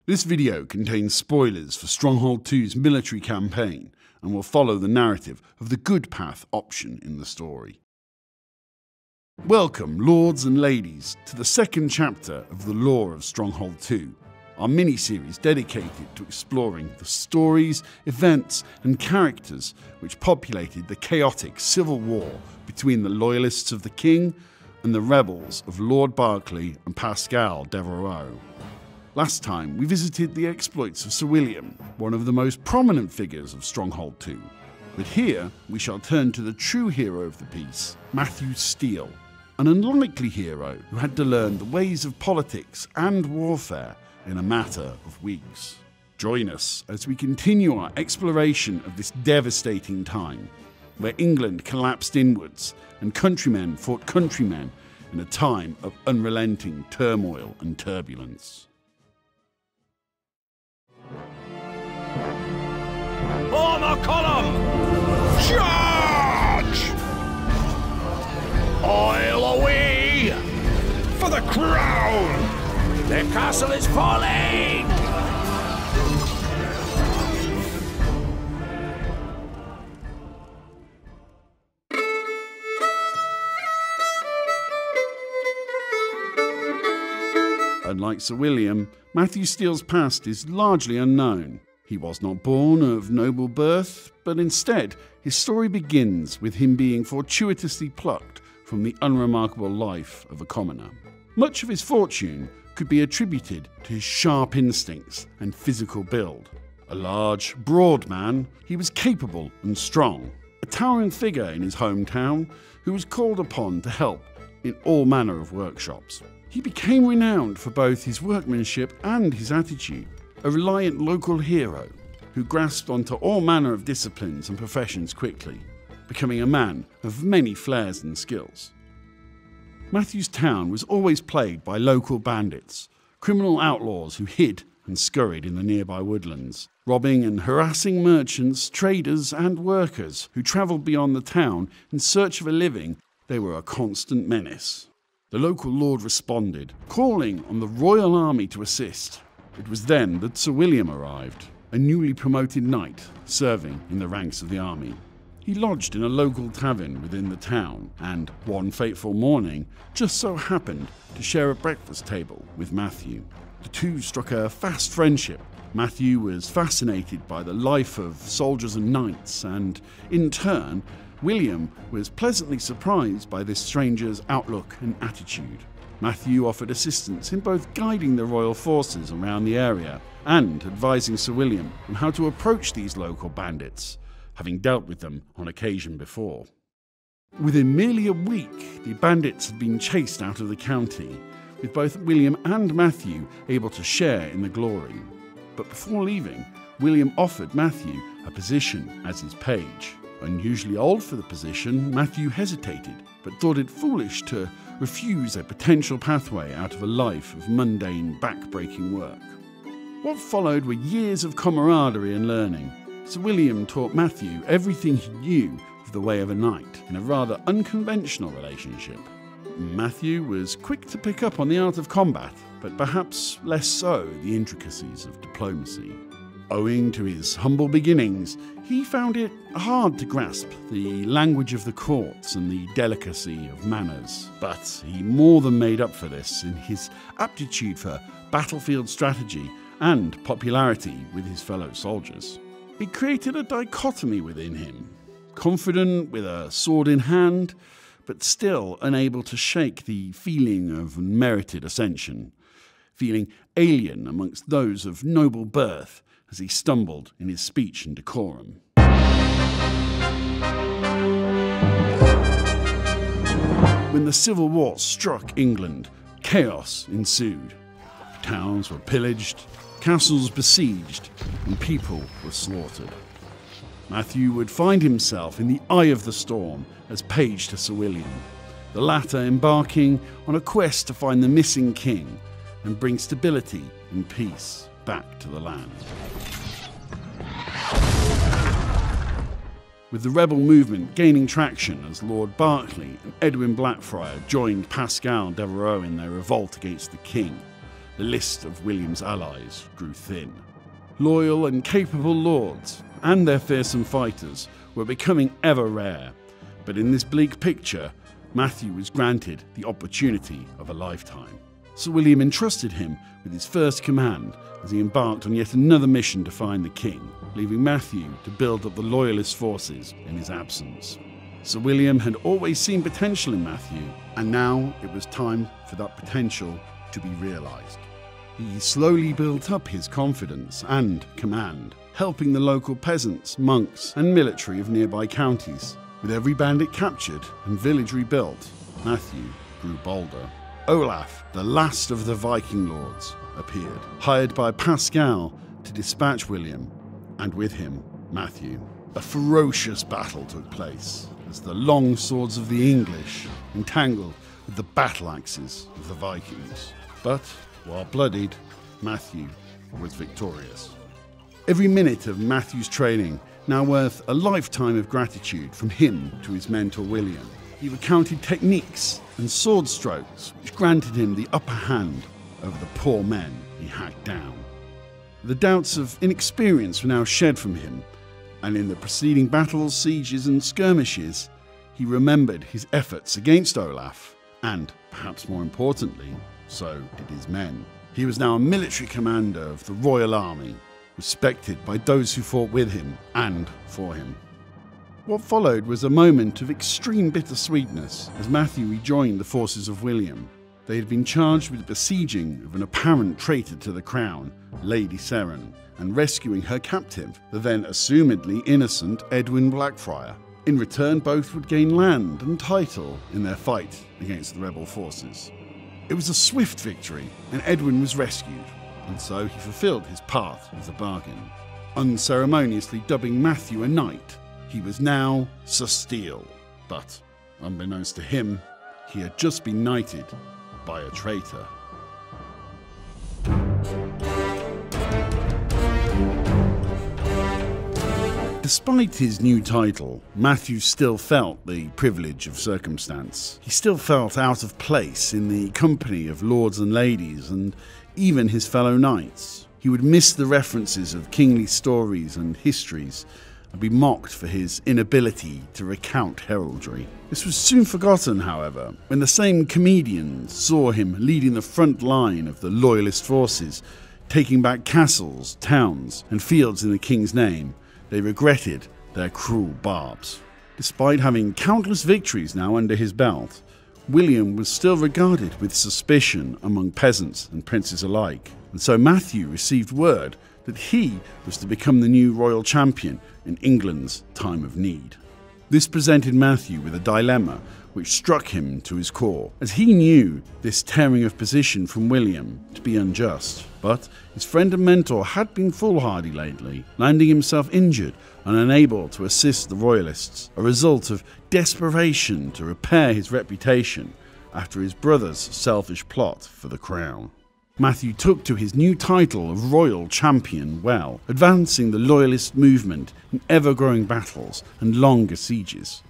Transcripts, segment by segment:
This video contains spoilers for Stronghold 2's military campaign and will follow the narrative of the good path option in the story. Welcome, lords and ladies, to the second chapter of the lore of Stronghold 2, our mini-series dedicated to exploring the stories, events and characters which populated the chaotic civil war between the loyalists of the king and the rebels of Lord Berkeley and Pascal Devereaux. Last time we visited the exploits of Sir William, one of the most prominent figures of Stronghold 2. But here we shall turn to the true hero of the piece, Matthew Steele, an unlikely hero who had to learn the ways of politics and warfare in a matter of weeks. Join us as we continue our exploration of this devastating time, where England collapsed inwards and countrymen fought countrymen in a time of unrelenting turmoil and turbulence. Form a column! Charge! Oil away! For the crown! The castle is falling! Unlike Sir William, Matthew Steele's past is largely unknown. He was not born of noble birth, but instead his story begins with him being fortuitously plucked from the unremarkable life of a commoner. Much of his fortune could be attributed to his sharp instincts and physical build. A large, broad man, he was capable and strong, a towering figure in his hometown who was called upon to help in all manner of workshops. He became renowned for both his workmanship and his attitude, a reliant local hero who grasped onto all manner of disciplines and professions quickly, becoming a man of many flares and skills. Matthew's town was always plagued by local bandits, criminal outlaws who hid and scurried in the nearby woodlands, robbing and harassing merchants, traders and workers who travelled beyond the town in search of a living. They were a constant menace. The local lord responded, calling on the royal army to assist. It was then that Sir William arrived, a newly promoted knight serving in the ranks of the army. He lodged in a local tavern within the town and, one fateful morning, just so happened to share a breakfast table with Matthew. The two struck a fast friendship. Matthew was fascinated by the life of soldiers and knights, and, in turn, William was pleasantly surprised by this stranger's outlook and attitude. Matthew offered assistance in both guiding the royal forces around the area and advising Sir William on how to approach these local bandits, having dealt with them on occasion before. Within merely a week, the bandits had been chased out of the county, with both William and Matthew able to share in the glory. But before leaving, William offered Matthew a position as his page. Unusually old for the position, Matthew hesitated, but thought it foolish to refuse a potential pathway out of a life of mundane, back-breaking work. What followed were years of camaraderie and learning. Sir William taught Matthew everything he knew of the way of a knight in a rather unconventional relationship. Matthew was quick to pick up on the art of combat, but perhaps less so the intricacies of diplomacy. Owing to his humble beginnings, he found it hard to grasp the language of the courts and the delicacy of manners. But he more than made up for this in his aptitude for battlefield strategy and popularity with his fellow soldiers. It created a dichotomy within him, confident with a sword in hand, but still unable to shake the feeling of unmerited ascension, feeling alien amongst those of noble birth, as he stumbled in his speech and decorum. When the Civil War struck England, chaos ensued. Towns were pillaged, castles besieged, and people were slaughtered. Matthew would find himself in the eye of the storm as page to Sir William, the latter embarking on a quest to find the missing king and bring stability and peace back to the land. With the rebel movement gaining traction as Lord Berkeley and Edwin Blackfriar joined Pascal Devereaux in their revolt against the king, the list of William's allies grew thin. Loyal and capable lords and their fearsome fighters were becoming ever rare, but in this bleak picture, Matthew was granted the opportunity of a lifetime. Sir William entrusted him with his first command as he embarked on yet another mission to find the king, leaving Matthew to build up the loyalist forces in his absence. Sir William had always seen potential in Matthew, and now it was time for that potential to be realised. He slowly built up his confidence and command, helping the local peasants, monks and military of nearby counties. With every bandit captured and village rebuilt, Matthew grew bolder. Olaf, the last of the Viking lords, appeared, hired by Pascal to dispatch William, and with him, Matthew. A ferocious battle took place as the long swords of the English entangled with the battle axes of the Vikings. But, while bloodied, Matthew was victorious. Every minute of Matthew's training now worth a lifetime of gratitude from him to his mentor William. He recounted techniques and sword strokes which granted him the upper hand over the poor men he hacked down. The doubts of inexperience were now shed from him, and in the preceding battles, sieges and skirmishes, he remembered his efforts against Olaf, and, perhaps more importantly, so did his men. He was now a military commander of the Royal Army, respected by those who fought with him and for him. What followed was a moment of extreme bittersweetness as Matthew rejoined the forces of William. They had been charged with besieging of an apparent traitor to the crown, Lady Seren, and rescuing her captive, the then assumedly innocent Edwin Blackfriar. In return, both would gain land and title in their fight against the rebel forces. It was a swift victory, and Edwin was rescued, and so he fulfilled his part of the bargain. Unceremoniously dubbing Matthew a knight, he was now Sir Steel, but, unbeknownst to him, he had just been knighted by a traitor. Despite his new title, Matthew still felt the privilege of circumstance. He still felt out of place in the company of lords and ladies, and even his fellow knights. He would miss the references of kingly stories and histories, and be mocked for his inability to recount heraldry. This was soon forgotten, however, when the same comedians saw him leading the front line of the loyalist forces, taking back castles, towns, and fields in the king's name. They regretted their cruel barbs. Despite having countless victories now under his belt, William was still regarded with suspicion among peasants and princes alike, and so Matthew received word that he was to become the new royal champion in England's time of need. This presented Matthew with a dilemma which struck him to his core, as he knew this tearing of position from William to be unjust. But his friend and mentor had been foolhardy lately, landing himself injured and unable to assist the royalists, a result of desperation to repair his reputation after his brother's selfish plot for the crown. Matthew took to his new title of Royal Champion well, advancing the loyalist movement in ever-growing battles and longer sieges.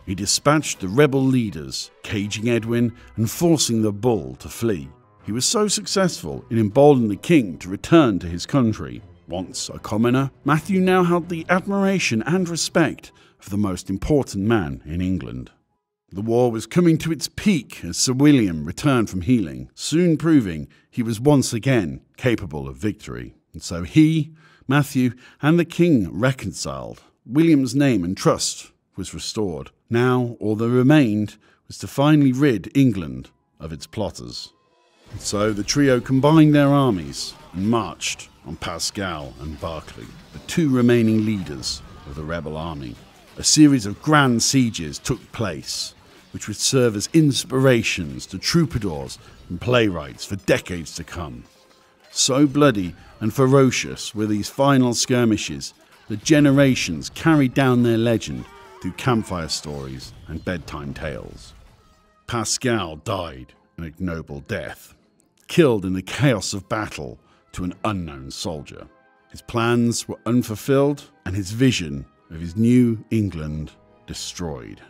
He dispatched the rebel leaders, caging Edwin and forcing the bull to flee. He was so successful in emboldening the king to return to his country. Once a commoner, Matthew now held the admiration and respect of the most important man in England. The war was coming to its peak as Sir William returned from healing, soon proving he was once again capable of victory. And so he, Matthew, and the king reconciled. William's name and trust was restored. Now all that remained was to finally rid England of its plotters. And so the trio combined their armies and marched on Pascal and Berkeley, the two remaining leaders of the rebel army. A series of grand sieges took place, which would serve as inspirations to troubadours and playwrights for decades to come. So bloody and ferocious were these final skirmishes that generations carried down their legend through campfire stories and bedtime tales. Pascal died an ignoble death, killed in the chaos of battle to an unknown soldier. His plans were unfulfilled and his vision of his new England destroyed.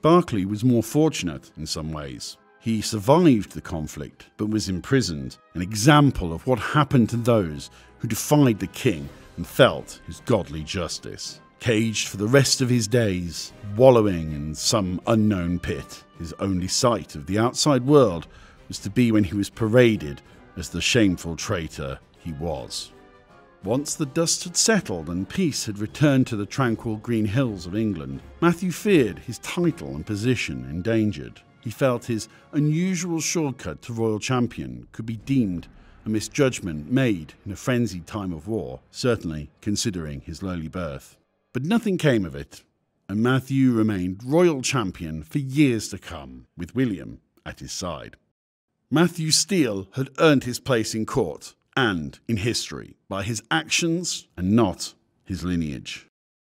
Berkeley was more fortunate in some ways. He survived the conflict, but was imprisoned, an example of what happened to those who defied the king and felt his godly justice. Caged for the rest of his days, wallowing in some unknown pit, his only sight of the outside world was to be when he was paraded as the shameful traitor he was. Once the dust had settled and peace had returned to the tranquil green hills of England, Matthew feared his title and position endangered. He felt his unusual shortcut to royal champion could be deemed a misjudgment made in a frenzied time of war, certainly considering his lowly birth. But nothing came of it, and Matthew remained royal champion for years to come, with William at his side. Matthew Steele had earned his place in court and in history by his actions and not his lineage.